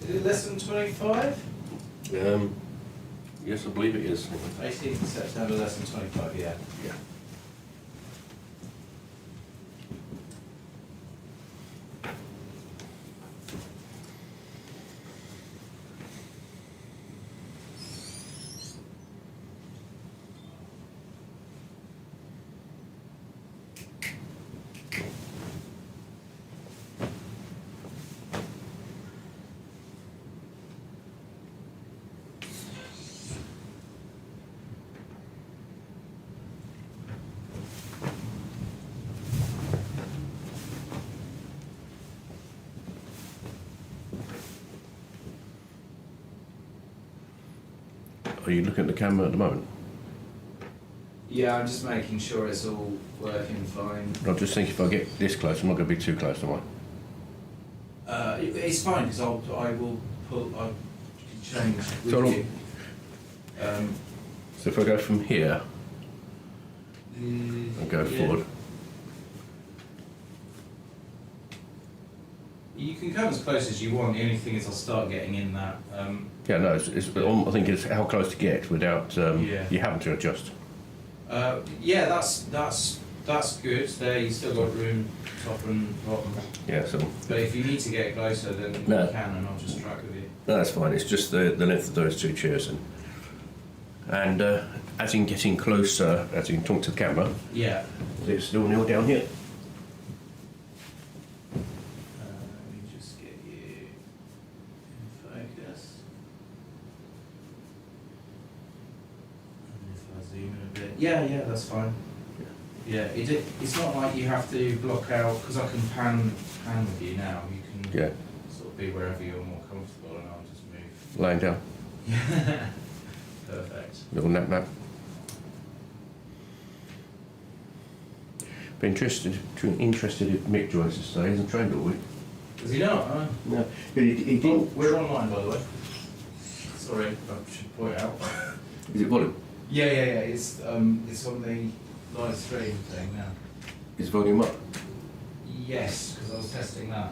Is it lesson 25? Yes, I believe it is. 18th September, lesson 25, yeah. Yeah. Are you looking at the camera at the moment? Yeah, I'm just making sure it's all working fine. I just think if I get this close, I'm not going to be too close, am I? It's fine because I can change with So you. So if I go from here and go forward. You can come as close as you want. The only thing is I'll start getting in that. Yeah, no, I think it's how close to get without you having to adjust. Yeah, that's good. There, you still got room, top and bottom. Yeah, so But if you need to get closer, then No. you can, and I'll just track with you. no, that's fine. It's just the length of those two chairs, and as in getting closer, as you can talk to the camera. Yeah. Let's still kneel down here. Let me just get you in focus. And if I zoom in a bit. Yeah, that's fine. Yeah, it's not like you have to block out, because I can pan with you now. You can Yeah, sort of be wherever you're more comfortable, and I'll just move. laying down. Yeah. Perfect. Little nap. Be interested if Mick joins us today. He hasn't trained all week. Does he not? Huh? No, he Oh, didn't. we're online, by the way. Sorry, I should point out. Is it volume? Yeah. It's on the live stream thing now. Is volume up? Yes, because I was testing that.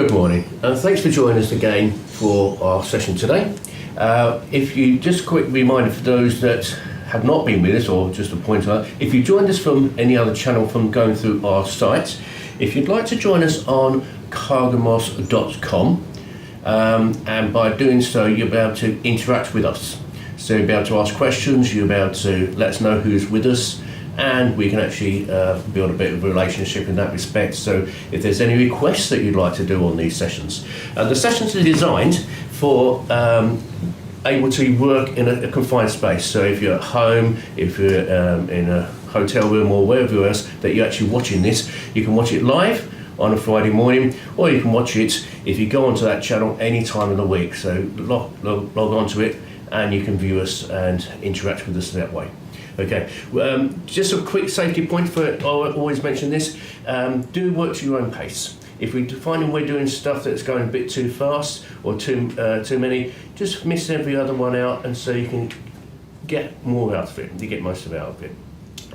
Good morning, and thanks for joining us again for our session today. If you just a quick reminder for those that have not been with us, or just a point out, if you joined us from any other channel from going through our site, if you'd like to join us on cargamos.com, and by doing so you'll be able to interact with us. So you'll be able to ask questions, you'll be able to let us know who's with us, and we can actually build a bit of a relationship in that respect. So if there's any requests that you'd like to do on these sessions, the sessions are designed for able to work in a confined space. So if you're at home, if you're in a hotel room or wherever else that you're actually watching this, you can watch it live on a Friday morning, or you can watch it if you go onto that channel any time of the week. So log onto it and you can view us and interact with us that way. Okay, just a quick safety point for, I always mention this, do work to your own pace. If we find we're doing stuff that's going a bit too fast or too many, just miss every other one out, and so you can get more out of it, you get most of it out of it.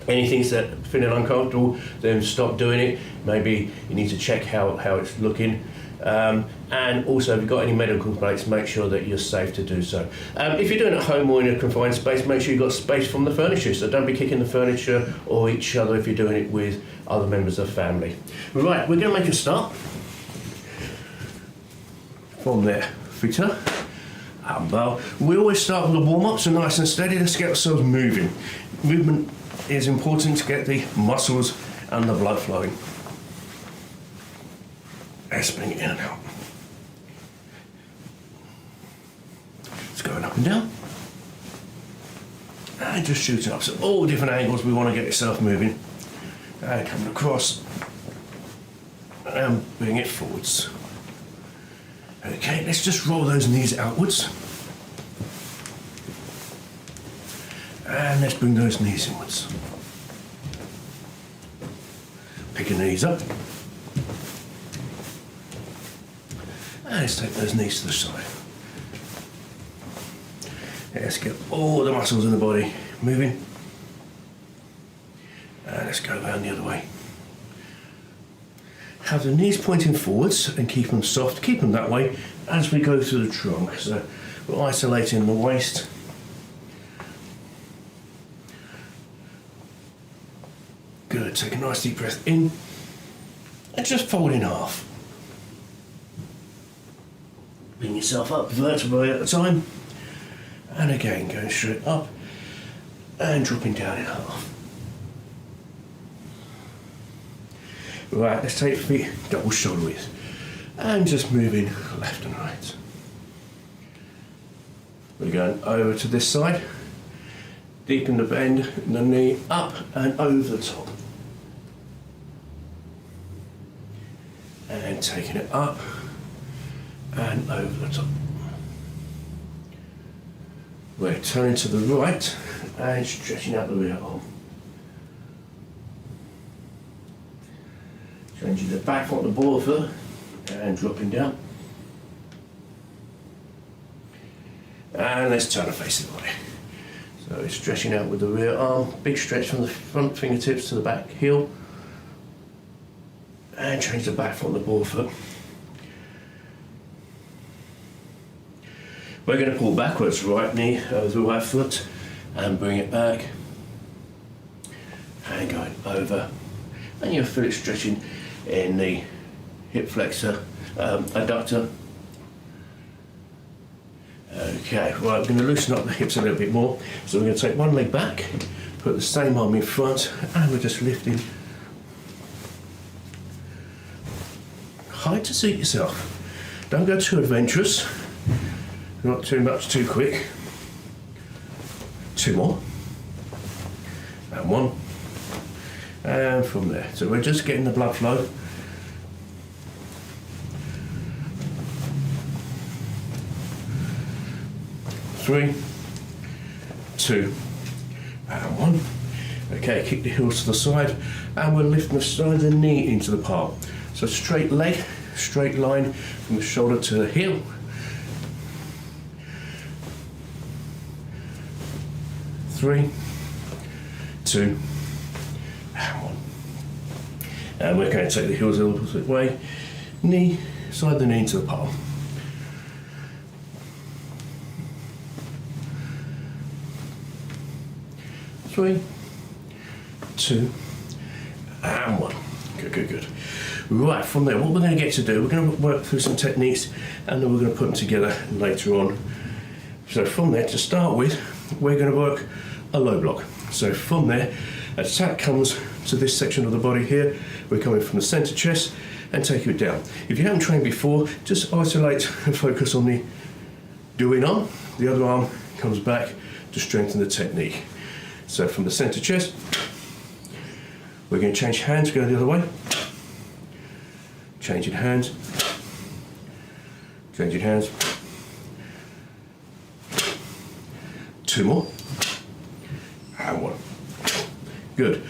Anything that feeling uncomfortable, then stop doing it. Maybe you need to check how it's looking. And also, if you've got any medical complaints, make sure that you're safe to do so. If you're doing it at home or in a confined space, make sure you've got space from the furniture, so don't be kicking the furniture or each other if you're doing it with other members of family. Right, we're going to make a start from there. Footer, bow. We always start with a warm-up, so nice and steady. Let's get ourselves moving. Movement is important to get the muscles and the blood flowing. Let's bring it in and out. It's going up and down. And just shooting up. So all different angles, we want to get yourself moving. And coming across. And bring it forwards. Okay, let's just roll those knees outwards. And let's bring those knees inwards. Pick your knees up. And let's take those knees to the side. Let's get all the muscles in the body moving. And let's go around the other way. Have the knees pointing forwards and keep them soft. Keep them that way as we go through the trunk. So we're isolating the waist. Good, take a nice deep breath in. And just fold in half. Bring yourself up, vertebrae at a time. And again, going straight up and dropping down in half. Right, let's take feet double shoulder width. And just moving left and right. We're going over to this side. Deepen the bend in the knee, up and over the top. And taking it up and over the top. We're turning to the right and stretching out the rear arm. Changing the back on the ball foot and dropping down. And let's turn the face of the body. So it's stretching out with the rear arm, big stretch from the front fingertips to the back heel. And change the back foot on the ball foot. We're going to pull backwards, right knee over the right foot and bring it back. And going over. And you'll feel it stretching in the hip flexor adductor. Okay, right, we're going to loosen up the hips a little bit more. So we're going to take one leg back, put the same arm in front, and we're just lifting. High to suit yourself. Don't go too adventurous, not too much too quick. Two more. And one. And from there. So we're just getting the blood flow. Three, two, and one. Okay, kick the heels to the side, and we're lifting the side of the knee into the palm. So straight leg, straight line from the shoulder to the heel. Three, two, and one. And we're going to take the heels the opposite way. Knee Slide the knee into the palm. Three, two, and one. Good, good, good. Right, from there, what we're going to get to do, we're going to work through some techniques and then we're going to put them together later on. So from there, to start with, we're going to work a low block. So from there, attack comes to this section of the body here. We're coming from the centre chest and take it down. If you haven't trained before, just isolate and focus on the doing arm. The other arm comes back to strengthen the technique. So from the centre chest, we're going to change hands, go the other way. Changing hands. Changing hands. Two more. And one. Good.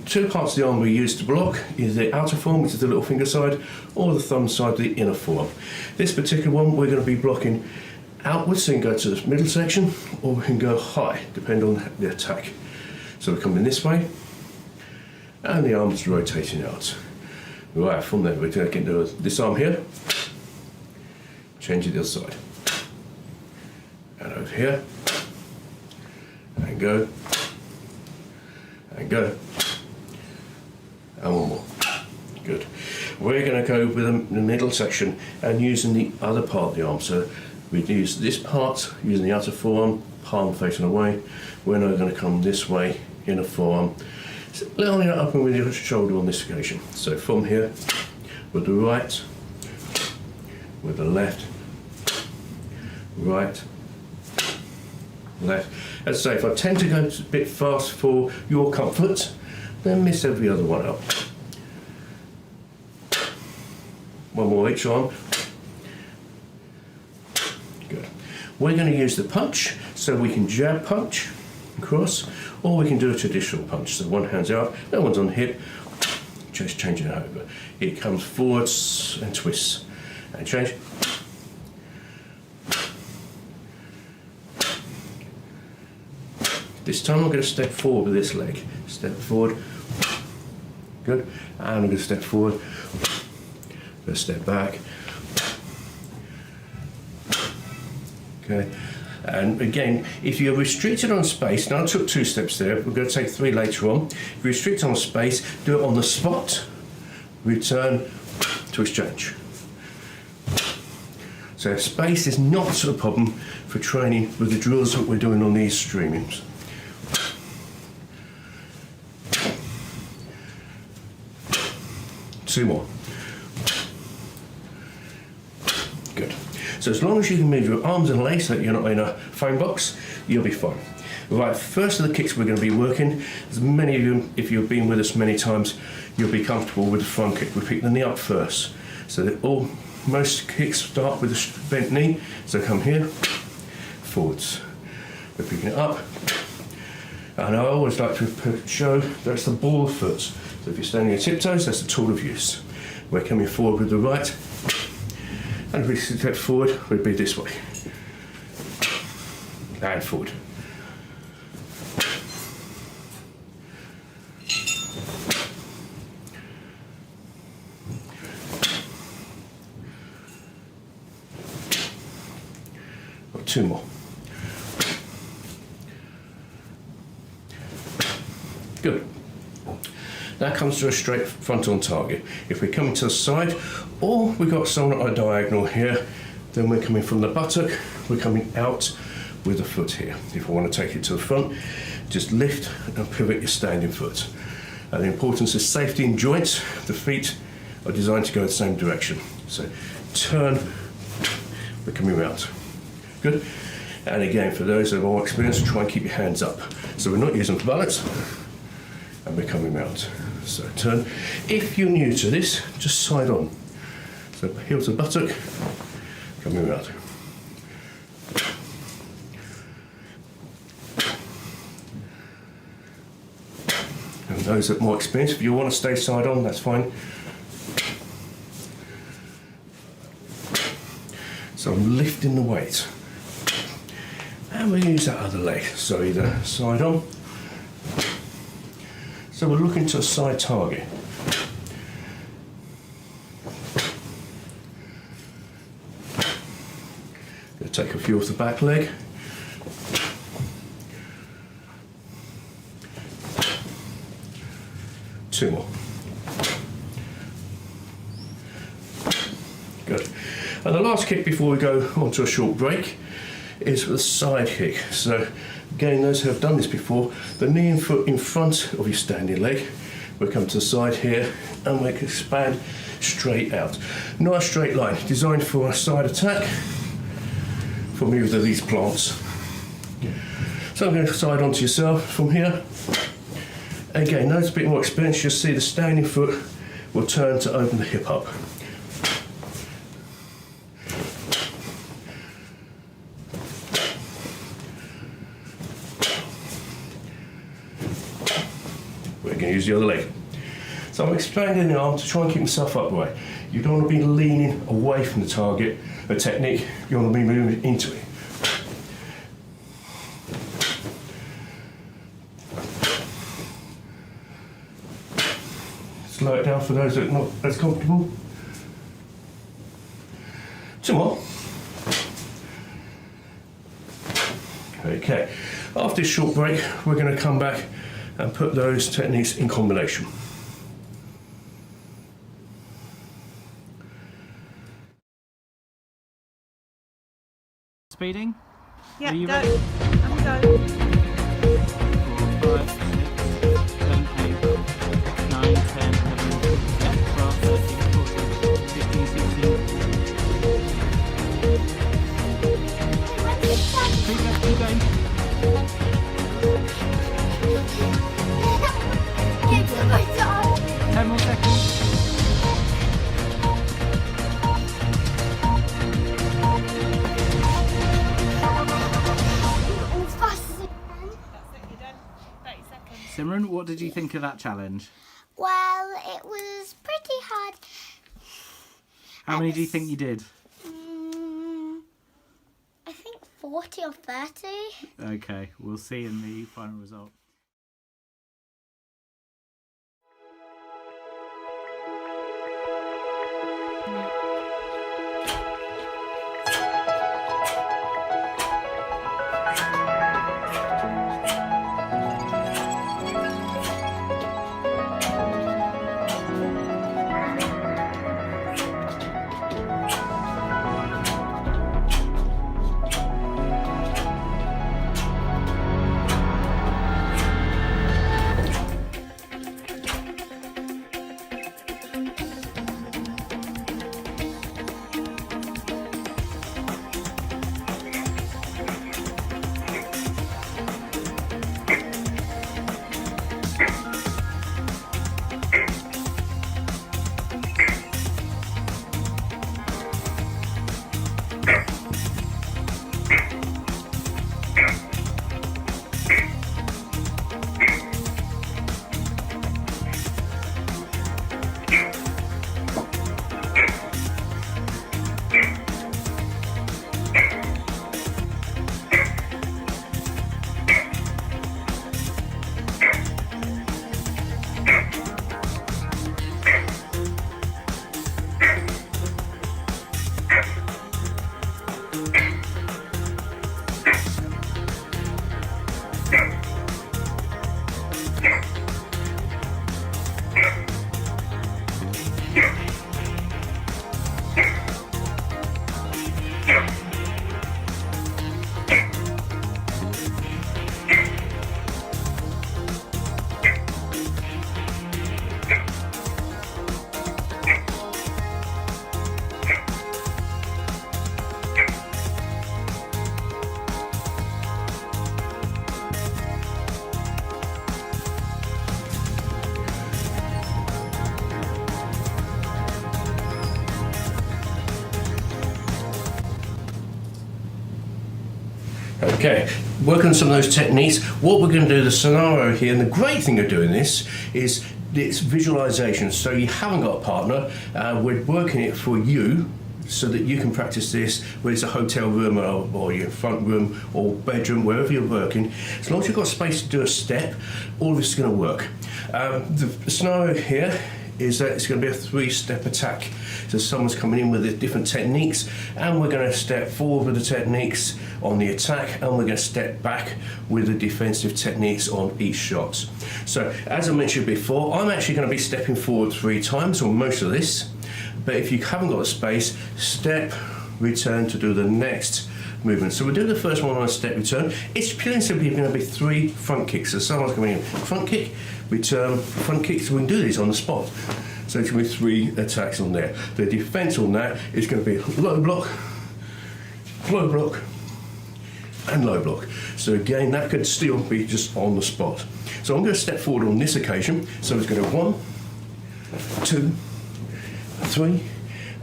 Two parts of the arm we use to block is the outer forearm, which is the little finger side, or the thumb side, the inner forearm. This particular one, we're going to be blocking outwards, so you can go to the middle section, or we can go high, depending on the attack. So we're coming this way, and the arm's rotating out. Right, from there we're going to do this arm here, change it the other side, and over here, and go, and go, and one more. Good. We're going to go with the middle section and using the other part of the arm. So we use this part, using the outer forearm, palm facing away. We're now going to come this way, inner forearm, lining it up with your shoulder on this occasion. So from here, with the right, with the left, right, left. As I say, if I tend to go a bit fast for your comfort, then miss every other one up. One more each arm. Good. We're going to use the punch, so we can jab punch across, or we can do a traditional punch. So one hand's out, no one's on the hip, just changing it over. It comes forwards and twists, and change. This time I'm going to step forward with this leg. Step forward. Good. And I'm going to step forward. Going to step back. Okay. And again, if you're restricted on space, now I took 2 steps there, we're going to take 3 later on. If you're restricted on space, do it on the spot, return to exchange. So space is not a problem for training with the drills that we're doing on these streamings. Two more. Good. So as long as you can move your arms and legs so that you're not in a phone box, you'll be fine. Right, first of the kicks we're going to be working, as many of you, if you've been with us many times, you'll be comfortable with the front kick. We pick the knee up first. So that most kicks start with a bent knee. So come here, forwards. We're picking it up. And I always like to show that's the ball foot. So if you're standing on your tiptoes, that's the tool of use. We're coming forward with the right. And if we step forward, we'd be this way. And forward. Got 2 more. Good. That comes to a straight front on target. If we're coming to the side, or we've got someone on a diagonal here, then we're coming from the buttock, we're coming out with the foot here. If I want to take it to the front, just lift and pivot your standing foot. And the importance is safety in joints. The feet are designed to go in the same direction. So turn, we're coming out. Good. And again, for those that are more experienced, try and keep your hands up. So we're not using for balance, and we're coming out. So turn. If you're new to this, just side on. So heel to buttock, coming out. And those that are more experienced, if you want to stay side on, that's fine. So I'm lifting the weight. And we use that other leg. So either side on. So we're looking to a side target. Take a few off the back leg. Two more. Good. And the last kick before we go on to a short break is the side kick. So again, those who have done this before, the knee and foot in front of your standing leg. We'll come to the side here and we can expand straight out. Not a straight line, designed for a side attack from either of these plants. So I'm going to side onto yourself from here. Again, those a bit more experience, you'll see the standing foot will turn to open the hip up. We're going to use the other leg. So I'm expanding the arm to try and keep myself upright. You don't want to be leaning away from the target, the technique, you want to be moving into it. Slow it down for those that are not as comfortable. Two more. Okay, after this short break, we're going to come back and put those techniques in combination. Speeding? Yeah, Are you go. ready? I'm go. 4, 5, 6, 7, 8, 9, 10, 11, 12, 13, 14, 15, 16. Keep going. 10 more seconds. Simran, what did you think of that challenge? Well, it was pretty hard. How many do you think you did? I think 40 or 30. Okay, we'll see in the final result. Okay, working on some of those techniques. What we're going to do, the scenario here, and the great thing of doing this is it's visualization. So you haven't got a partner, we're working it for you so that you can practice this, whether it's a hotel room or your front room or bedroom, wherever you're working. As long as you've got space to do a step, all of this is going to work. The scenario here is that it's going to be a 3-step attack. So someone's coming in with the different techniques, and we're going to step forward with the techniques on the attack, and we're going to step back with the defensive techniques on each shot. So as I mentioned before, I'm actually going to be stepping forward 3 times on most of this, but if you haven't got the space, step, return to do the next movement. So we'll do the first one on a step return. It's purely and simply going to be 3 front kicks. So someone's coming in, front kick, return, front kick. So we can do these on the spot. So it's going to be 3 attacks on there. The defense on that is going to be low block, and low block. So again, that could still be just on the spot. So I'm going to step forward on this occasion. So it's going to go 1, 2, 3,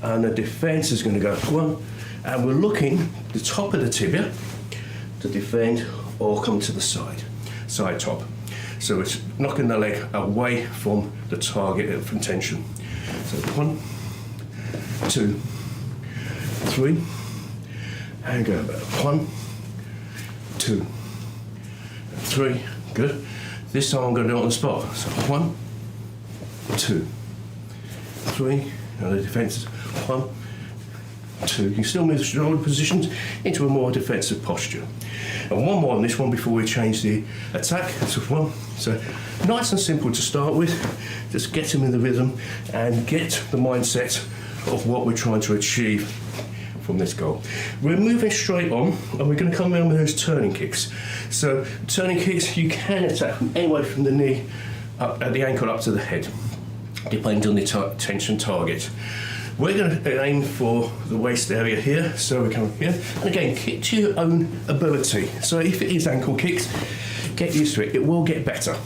and the defense is going to go 1. And we're looking the top of the tibia to defend or come to the side top. So it's knocking the leg away from the target from tension. So 1, 2, 3, and go back. 1, 2, 3. Good. This time I'm going to do it on the spot. So 1, 2, 3. Now the defense is 1, 2. You can still move the shoulder positions into a more defensive posture. And one more on this one before we change the attack. So 1. So nice and simple to start with. Just get them in the rhythm and get the mindset of what we're trying to achieve from this goal. We're moving straight on, and we're going to come around with those turning kicks. So turning kicks, you can attack from anywhere from the knee up at the ankle up to the head, depending on the tension target. We're going to aim for the waist area here, so we come here, and again, kick to your own ability. So if it is ankle kicks, get used to it, it will get better.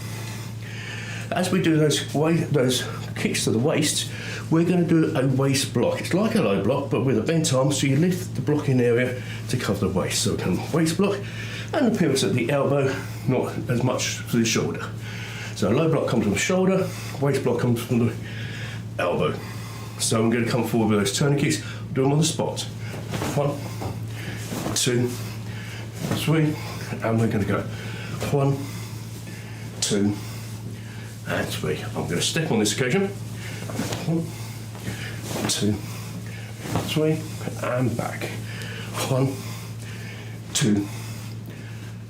As we do those kicks to the waist, we're going to do a waist block. It's like a low block, but with a bent arm, so you lift the blocking area to cover the waist. So we can waist block, and the pivot at the elbow, not as much to the shoulder. So a low block comes from the shoulder, waist block comes from the elbow. So I'm going to come forward with those turning kicks, do them on the spot. 1, 2, 3, and we're going to go 1, 2, and 3. I'm going to step on this occasion. 1, 2, 3, and back. 1, 2,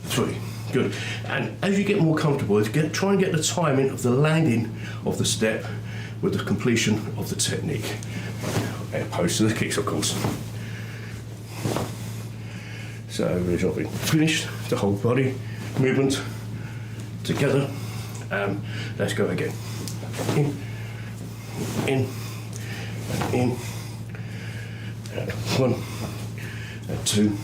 3. Good. And as you get more comfortable, try and get the timing of the landing of the step with the completion of the technique, opposed to the kicks, of course. So we're dropping. Finish the whole body movement together. Let's go again. In, and 1, and 2,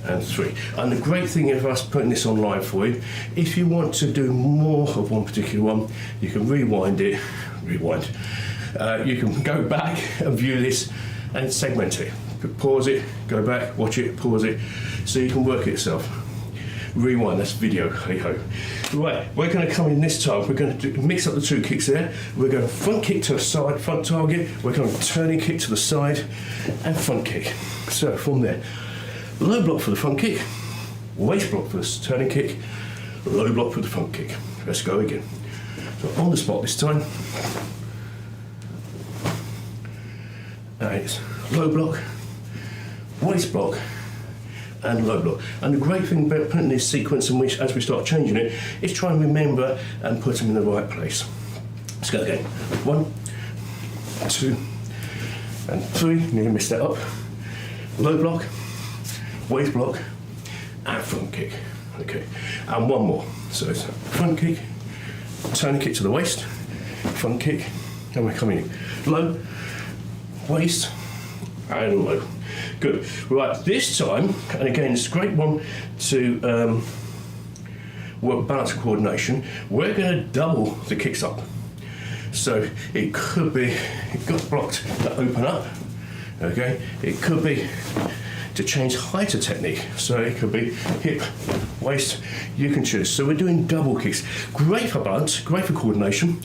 and 3. And the great thing of us putting this online for you, if you want to do more of one particular one, you can rewind it. You can go back and view this and segment it. Pause it, go back, watch it, pause it, so you can work it yourself. Rewind, that's video, hey ho. Right, we're going to come in this time, we're going to mix up the 2 kicks there. We're going to front kick to a side, front target, we're going to turning kick to the side, and front kick. So from there, low block for the front kick, waist block for the turning kick, low block for the front kick. Let's go again. So on the spot this time. And it's low block, waist block, and low block. And the great thing about putting this sequence in which, as we start changing it, is try and remember and put them in the right place. Let's go again. 1, 2, and 3. Nearly missed that up. Low block, waist block, and front kick. Okay, and one more. So it's front kick, turning kick to the waist, front kick, and we're coming in. Low, waist, and low. Good. Right, this time, and again, it's a great one to work balance and coordination. We're going to double the kicks up. So it could be gut blocks that open up. Okay, it could be to change height of technique. So it could be hip, waist, you can choose. So we're doing double kicks. Great for balance, great for coordination,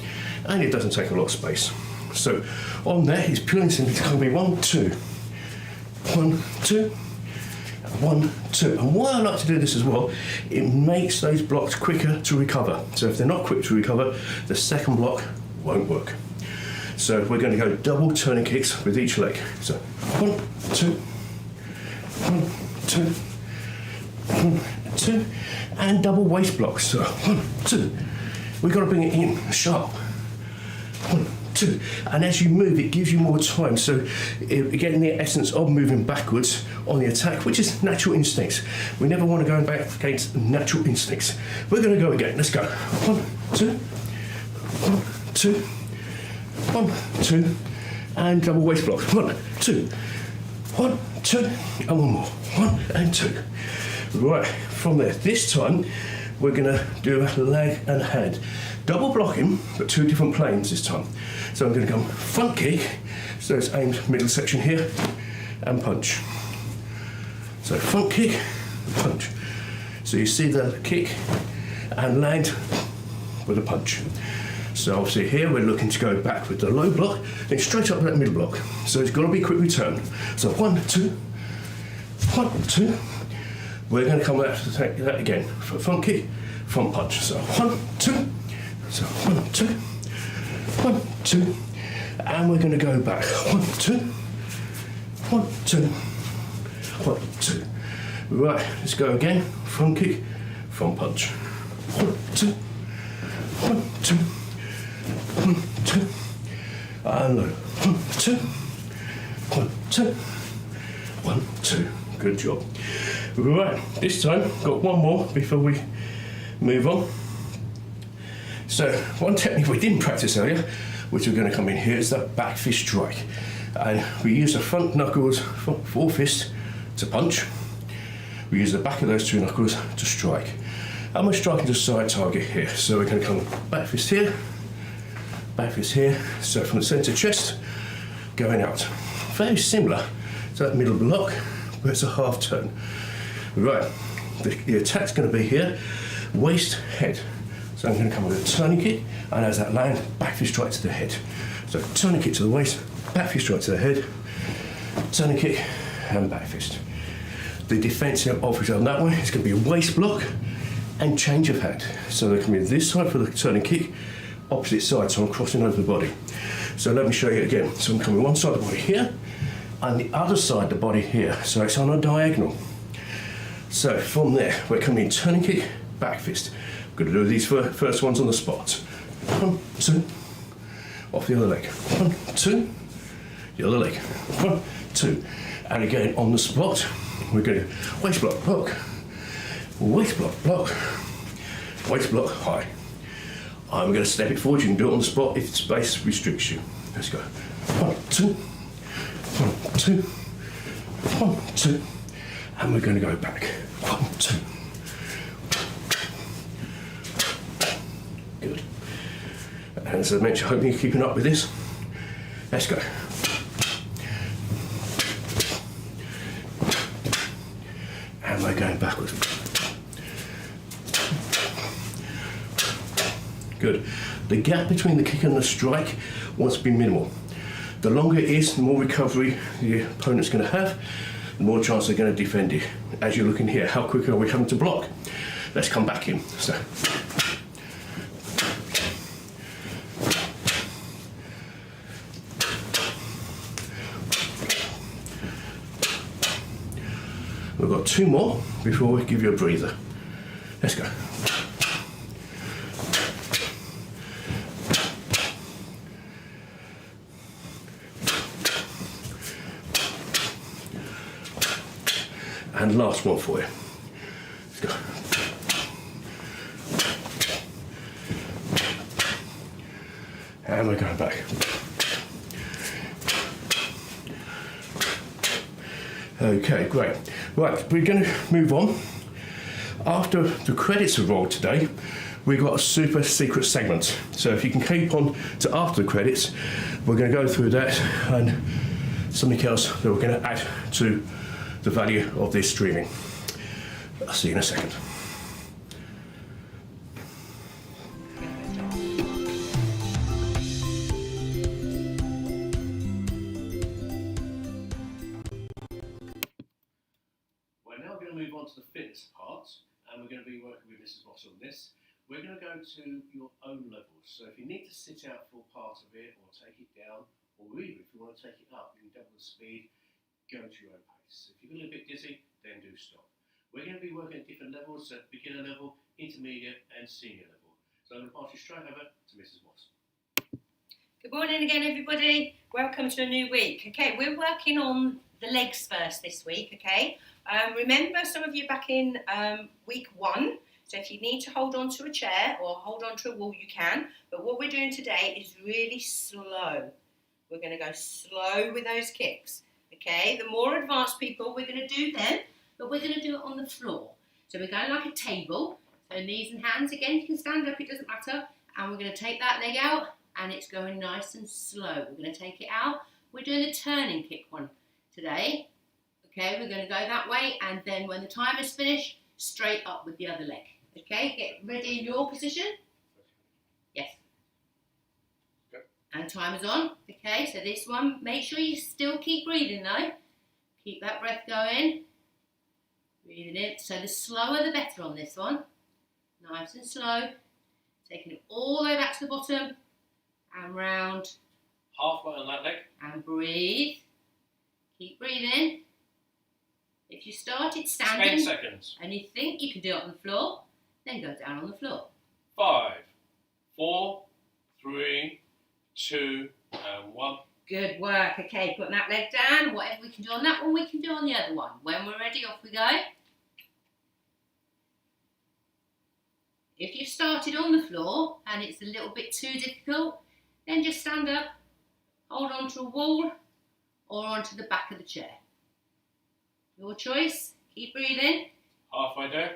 and it doesn't take a lot of space. So on there, it's purely and simply going to be 1, 2, 1, 2, 1, 2. And why I like to do this as well, it makes those blocks quicker to recover. So if they're not quick to recover, the second block won't work. So we're going to go double turning kicks with each leg. So 1, 2, 1, 2, 1, 2, and double waist blocks. So 1, 2. We've got to bring it in sharp. 1, 2. And as you move, it gives you more time. So you're getting the essence of moving backwards on the attack, which is natural instincts. We never want to go back against natural instincts. We're going to go again. Let's go. 1, 2, 1, 2, 1, 2, and double waist blocks. 1, 2, 1, 2, and one more. 1 and 2. Right, from there. This time, we're going to do a leg and hand. Double blocking, but 2 different planes this time. So I'm going to come front kick, so it's aimed middle section here, and punch. So front kick, punch. So you see the kick and land with a punch. So obviously here we're looking to go back with the low block, then straight up that middle block. So it's got to be a quick return. So 1, 2, 1, 2. We're going to come back to take that again. Front kick, front punch. So 1, 2. So 1, 2, 1, 2. And we're going to go back. 1, 2, 1, 2, 1, 2. Right, let's go again. Front kick, front punch. 1, 2, 1, 2, 1, 2. And low. 1, 2, 1, 2, 1, 2. Good job. Right, this time, got one more before we move on. So, one technique we didn't practice earlier, which we're going to come in here, is that back fist strike. And we use the front knuckles, four fists, to punch. We use the back of those 2 knuckles to strike. And we're striking the side target here. So we're going to come back fist here, back fist here. So from the centre chest, going out. Very similar to that middle block, but it's a half turn. Right, the attack's going to be here, waist, head. So I'm going to come with a turning kick, and as that land, back fist strike to the head. So turning kick to the waist, back fist strike to the head, turning kick, and back fist. The defensive offensive on that one is going to be a waist block and change of hand. So they come in this side for the turning kick, opposite side, so I'm crossing over the body. So let me show you again. So I'm coming one side of the body here, and the other side of the body here. So it's on a diagonal. So from there, we're coming in turning kick, back fist. Going to do these first ones on the spot. 1, 2, off the other leg. 1, 2, the other leg. 1, 2, and again on the spot. We're going to waist block, block, waist block, block, waist block, high. I'm going to step it forward. You can do it on the spot if space restricts you. Let's go. 1, 2, 1, 2, 1, 2, and we're going to go back. 1, 2. Good. And as I mentioned, hoping you're keeping up with this. Let's go. And we're going backwards. Good. The gap between the kick and the strike wants to be minimal. The longer it is, the more recovery the opponent's going to have, the more chance they're going to defend it. As you're looking here, how quick are we having to block? Let's come back in. So. We've got 2 more before we give you a breather. Let's go. And last one for you. Let's go. And we're going back. Okay, great. Right, we're going to move on. After the credits are rolled today, we've got a super secret segment. So if you can keep on to after the credits, we're going to go through that and something else that we're going to add to the value of this streaming. I'll see you in a second. We're now going to move on to the fitness part, and we're going to be working with Mrs. Ross on this. we're going to go to your own levels. So if you need to sit out for part of it or take it down, or even if you want to take it up, you can double the speed, go to your own pace. If you're a little bit dizzy, then do stop. We're going to be working at different levels, so beginner level, intermediate and senior level. So I'm going to pass you straight over to Mrs. Moss. Good morning again, everybody. Welcome to a new week. Okay, we're working on the legs first this week, okay? Remember, some of you back in week 1, so if you need to hold on to a chair or hold on to a wall, you can. But what we're doing today is really slow. We're going to go slow with those kicks, okay? The more advanced people, we're going to do them, but we're going to do it on the floor. So we're going like a table. So knees and hands, again, you can stand up, it doesn't matter. And we're going to take that leg out, and it's going nice and slow. We're going to take it out. We're doing a turning kick one today. Okay, we're going to go that way, and then when the time is finished, straight up with the other leg. Okay, get ready in your position. Yes. Go. And time is on. Okay, so this one, make sure you still keep breathing though. Keep that breath going. Breathing in. So the slower the better on this one. Nice and slow. Taking it all the way back to the bottom and round. Halfway on that leg. And breathe. Keep breathing. If you started standing 10 seconds. and you think you can do it on the floor, then go down on the floor. 5, 4, 3, 2, and 1. Good work. Okay, putting that leg down. Whatever we can do on that one, we can do on the other one. When we're ready, off we go. If you've started on the floor and it's a little bit too difficult, then just stand up, hold on to a wall or onto the back of the chair. Your choice. Keep breathing. Halfway down.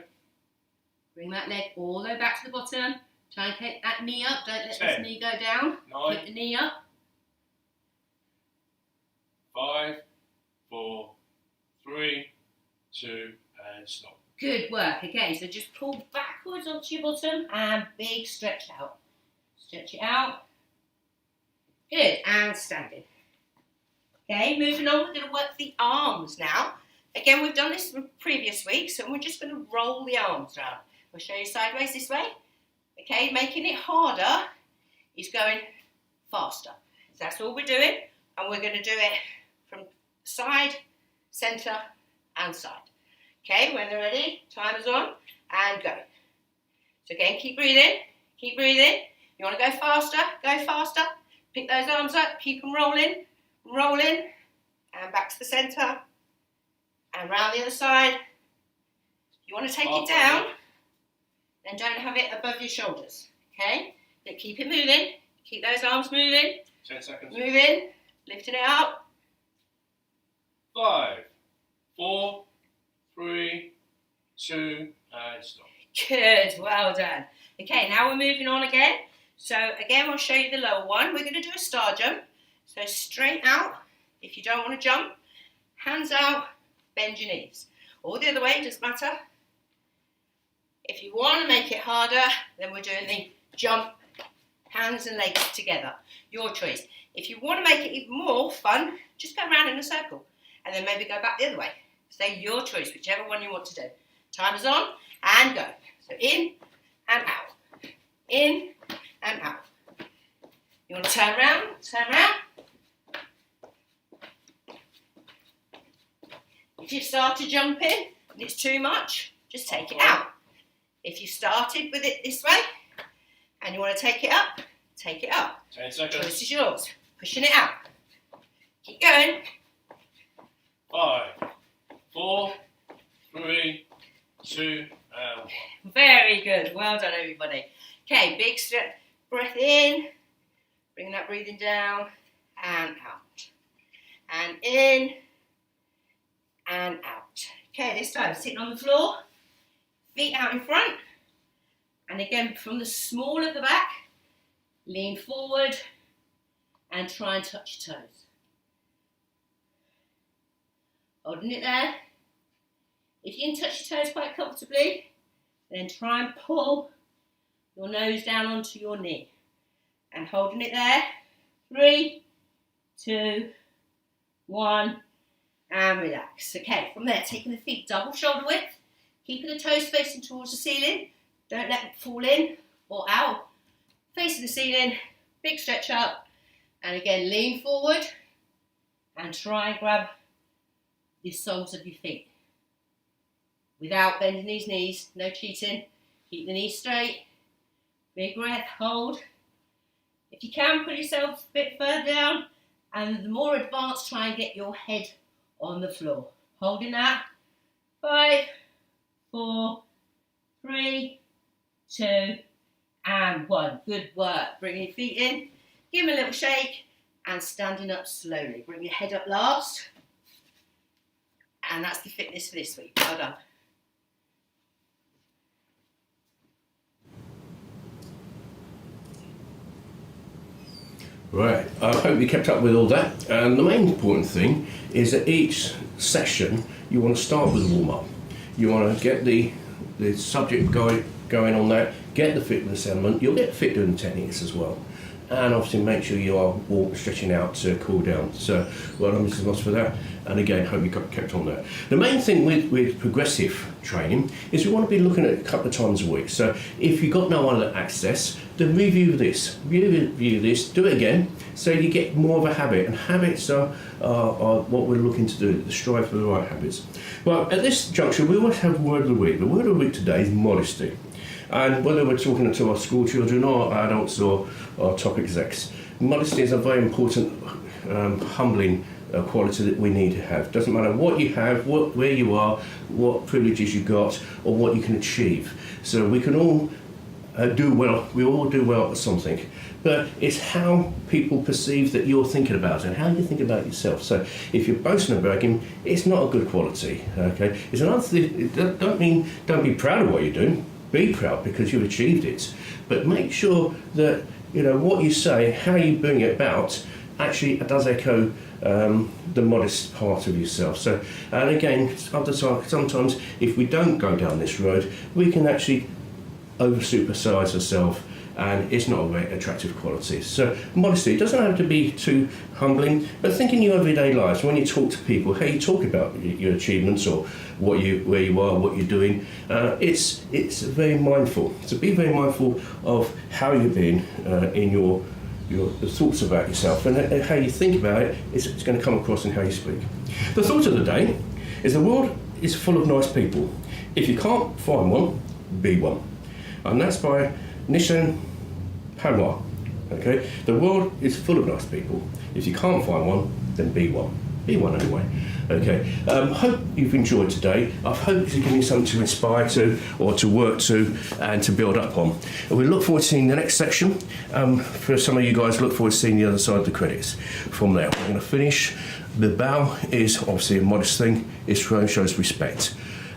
Bring that leg all the way back to the bottom. Try and keep that knee up. Don't let 10, this knee go down. 9, Keep the knee up. 5, 4, 3, 2, and stop. Good work. Okay, so just pull backwards onto your bottom and big stretch out. Stretch it out. Good, and standing. Okay, moving on, we're going to work the arms now. Again, we've done this from previous weeks, so we're just going to roll the arms around. I'll show you sideways this way. Okay, making it harder is going faster. So that's all we're doing, and we're going to do it from side, centre, and side. Okay, when they're ready, time is on, and go. So again, keep breathing, keep breathing. You want to go faster, pick those arms up, keep them rolling, rolling, and back to the centre, and round the other side. You want to take it down, then don't have it above your shoulders, okay? But keep it moving, keep those arms moving. 10 seconds. Moving, lifting it up. 5, 4, 3, 2, and stop. Good, well done. Okay, now we're moving on again. So again, I'll show you the lower one. We're going to do a star jump. So straight out, if you don't want to jump, hands out, bend your knees. Or the other way, doesn't matter. If you want to make it harder, then we're doing the jump, hands and legs together. Your choice. If you want to make it even more fun, just go around in a circle and then maybe go back the other way. So your choice, whichever one you want to do. Time is on and go. So in and out. In and out. You want to turn around, turn around. If you started jumping and it's too much, just take it out. If you started with it this way and you want to take it up, take it up. 10 seconds. Choice is yours. Pushing it out. Keep going. 5, 4, 3, 2, and 1. Very good. Well done, everybody. Okay, big stretch. Breath in. Bring that breathing down and out. And in and out. Okay, this time sitting on the floor. Feet out in front. And again, from the small of the back, lean forward and try and touch your toes. Holding it there. If you can touch your toes quite comfortably, then try and pull your nose down onto your knee. And holding it there. 3, 2, 1, and relax. Okay, from there, taking the feet double shoulder width, keeping the toes facing towards the ceiling. Don't let it fall in or out, facing the ceiling, big stretch up, and again lean forward and try and grab the soles of your feet without bending these knees, no cheating, keep the knees straight, big breath, hold. If you can, put yourself a bit further down, and the more advanced, try and get your head on the floor. Holding that, 5, 4, 3, 2, and 1. Good work. Bring your feet in, give them a little shake, and standing up slowly. Bring your head up last. And that's the fitness for this week. Well done. Right, I hope you kept up with all that. And the main important thing is that each session you want to start with a warm-up. You want to get the subject going on that, get the fitness element. You'll get fit doing the techniques as well. And obviously make sure you are stretching out to cool down. So well done, Mrs. Moss, for that. And again, hope you kept on that. The main thing with progressive training is we want to be looking at it a couple of times a week. So if you've got no other access, then review this, do it again, so you get more of a habit. And habits are what we're looking to do, to strive for the right habits. Well, at this juncture, we always have word of the week. The word of the week today is modesty. And whether we're talking to our school children or adults or top execs, modesty is a very important, humbling quality that we need to have. Doesn't matter what you have, where you are, what privileges you got, or what you can achieve. So we can all do well. We all do well at something. But it's how people perceive that you're thinking about it and how you think about yourself. So if you're boasting and bragging, it's not a good quality. Okay, it's another thing. Don't be proud of what you're doing. Be proud because you've achieved it, but make sure that what you say, how you bring it about, actually does echo the modest part of yourself. So, and again, sometimes if we don't go down this road, we can actually over-supersize ourselves, and it's not a very attractive quality. So modesty doesn't have to be too humbling, but think in your everyday lives, when you talk to people, how you talk about your achievements or where you are, what you're doing, it's very mindful. So be very mindful of how you're being in the thoughts about yourself, and how you think about it it's going to come across in how you speak. The thought of the day is the world is full of nice people. If you can't find one, be one. And that's by Nishan Panwa. Okay, the world is full of nice people. If you can't find one, then be one. Be one anyway. Okay. Hope you've enjoyed today. I hope it's given you something to inspire to, or to work to, and to build up on. And we look forward to seeing the next section. For some of you guys, look forward to seeing the other side of the credits. From there, we're going to finish. The bow is obviously a modest thing. It shows respect.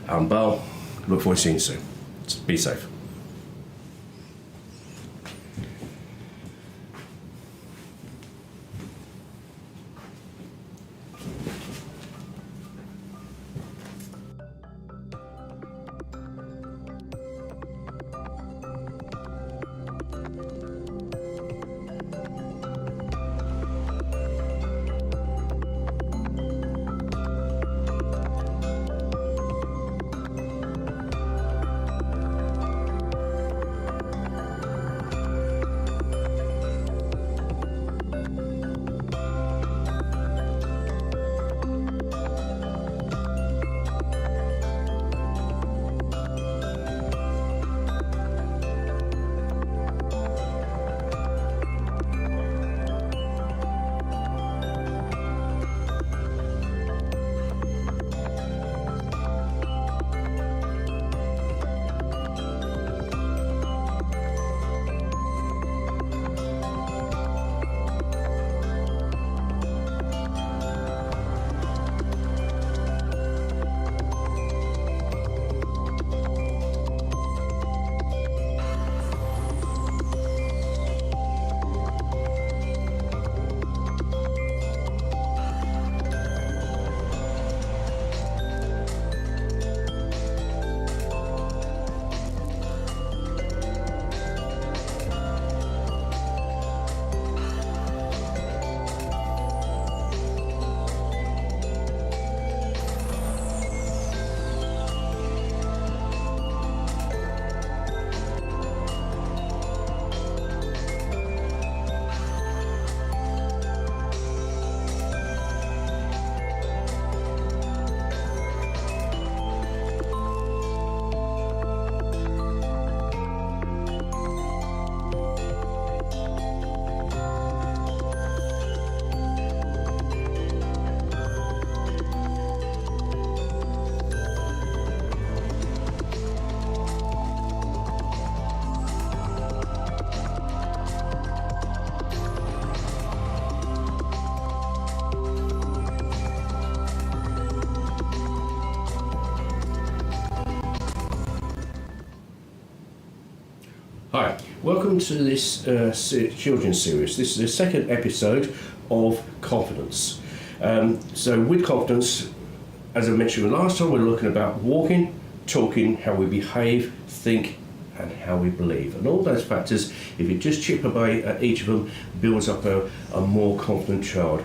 Bow. Look forward to seeing you soon. Be safe. Hi, welcome to this children's series. This is the second episode of confidence. So with confidence, as I mentioned last time, we're looking about walking, talking, how we behave, think, and how we believe. And all those factors, if you just chip away at each of them, builds up a more confident child.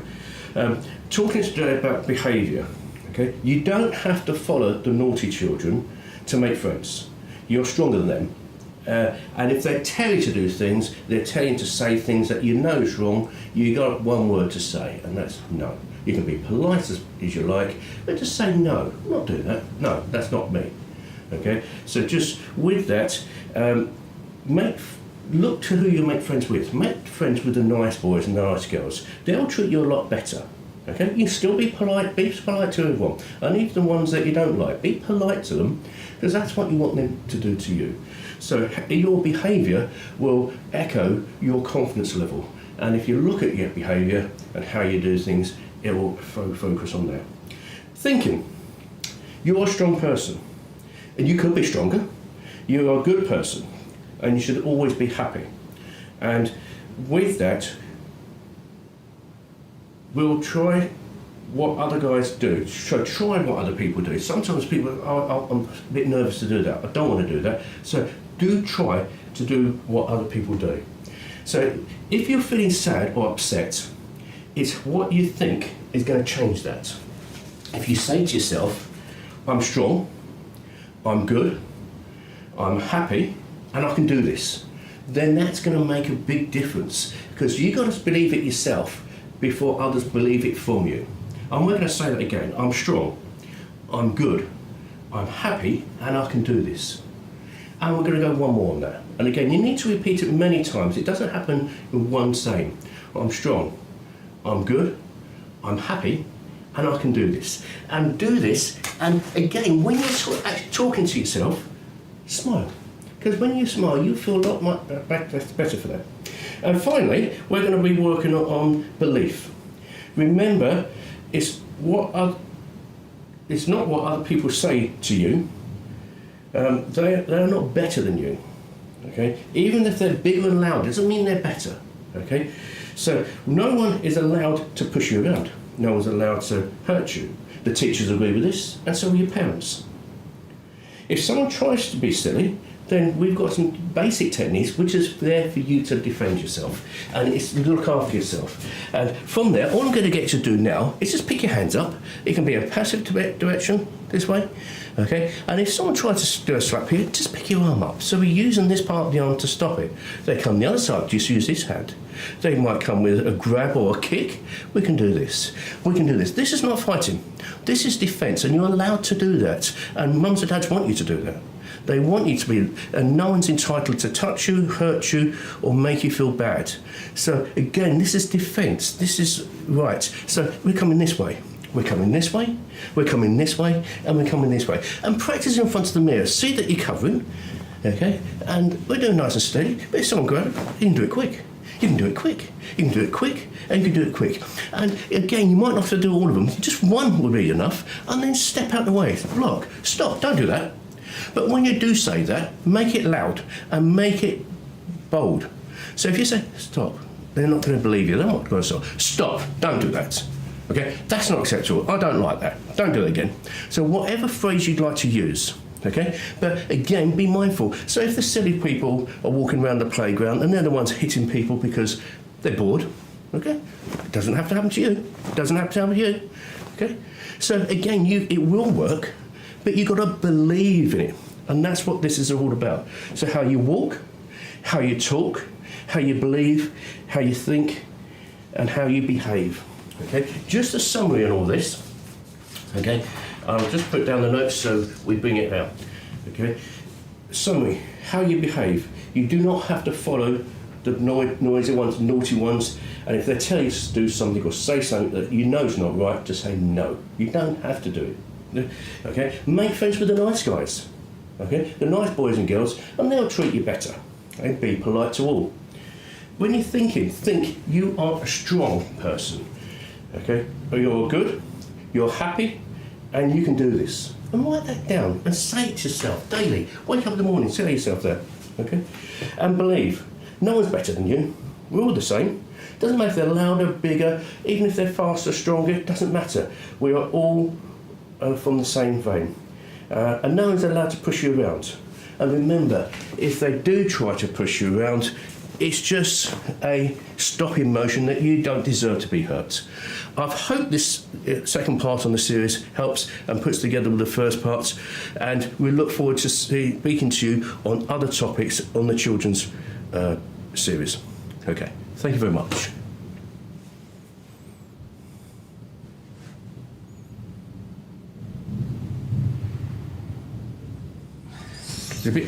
Talking today about behaviour. Okay, you don't have to follow the naughty children to make friends. You're stronger than them. And if they tell you to do things, they're telling you to say things that you know is wrong, you got one word to say, and that's no. You can be polite as you like, but just say no, I'm not doing that. No, that's not me. Okay, so just with that, look to who you make friends with. Make friends with the nice boys and the nice girls. They'll treat you a lot better. Okay, you still be polite to everyone, and even the ones that you don't like, be polite to them, because that's what you want them to do to you. So your behaviour will echo your confidence level, and if you look at your behaviour and how you do things, it will focus on that. Thinking, you're a strong person, and you could be stronger. You're a good person, and you should always be happy. And with that, we'll try what other guys do. So try what other people do. Sometimes people, I'm a bit nervous to do that. I don't want to do that. So do try to do what other people do. So if you're feeling sad or upset, it's what you think is going to change that. If you say to yourself, I'm strong, I'm good, I'm happy, and I can do this, then that's going to make a big difference, because you've got to believe it yourself before others believe it from you. I'm going to say that again. I'm strong, I'm good, I'm happy, and I can do this. And we're going to go one more on that. And again, you need to repeat it many times. It doesn't happen in one saying. I'm strong, I'm good, I'm happy, and I can do this. And do this, and again, when you're actually talking to yourself, smile. Because when you smile, you feel a lot better for that. And finally, we're going to be working on belief. Remember, it's not what other people say to you. They're not better than you. Okay, even if they're bigger and loud, doesn't mean they're better. Okay, so no one is allowed to push you around. No one's allowed to hurt you. The teachers agree with this, and so are your parents. If someone tries to be silly, then we've got some basic techniques which is there for you to defend yourself, and it's look after yourself. And from there, all I'm going to get you to do now is just pick your hands up. It can be a passive direction, this way, okay? And if someone tries to do a slap here, just pick your arm up. So we're using this part of the arm to stop it. They come the other side, just use this hand. They might come with a grab or a kick. We can do this. We can do this. This is not fighting. This is defence, and you're allowed to do that. And mums and dads want you to do that. They want you to be, and no one's entitled to touch you, hurt you, or make you feel bad. So again, this is defence. This is right. So we're coming this way. We're coming this way. We're coming this way, and we're coming this way. And practice in front of the mirror. See that you're covering, okay? And we're doing nice and steady. But if someone grabs it, you can do it quick. You can do it quick. You can do it quick, and you can do it quick. And again, you might not have to do all of them. Just one will be enough, and then step out the way. Block. Stop. Don't do that. But when you do say that, make it loud and make it bold. So if you say, stop, they're not going to believe you. They're not going to stop. Stop, don't do that. Okay, that's not acceptable. I don't like that. Don't do it again. So whatever phrase you'd like to use, okay? But again, be mindful. So if the silly people are walking around the playground and they're the ones hitting people because they're bored, okay? It doesn't have to happen to you. It doesn't have to happen to you, okay? So again, it will work, but you've got to believe in it. And that's what this is all about. So how you walk, how you talk, how you believe, how you think, and how you behave. Okay? Just a summary on all this. Okay? I'll just put down the notes so we bring it out. Okay? Summary, how you behave. You do not have to follow the noisy ones, naughty ones, and if they tell you to do something or say something that you know is not right, just say no. You don't have to do it. Okay? Make friends with the nice guys. Okay? The nice boys and girls, and they'll treat you better. And be polite to all. When you're thinking, think you are a strong person. Okay? You're good, you're happy, and you can do this. And write that down and say it to yourself daily. Wake up in the morning, tell yourself that. Okay? And believe, no one's better than you. We're all the same. Doesn't matter if they're louder, bigger, even if they're faster, stronger, it doesn't matter. We are all from the same vein. And no one's allowed to push you around. And remember, if they do try to push you around, it's just a stopping motion that you don't deserve to be hurt. I've hoped this second part on the series helps and puts together with the first parts, and we look forward to speaking to you on other topics on the children's series. Okay, thank you very much. It's a bit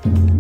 Bye.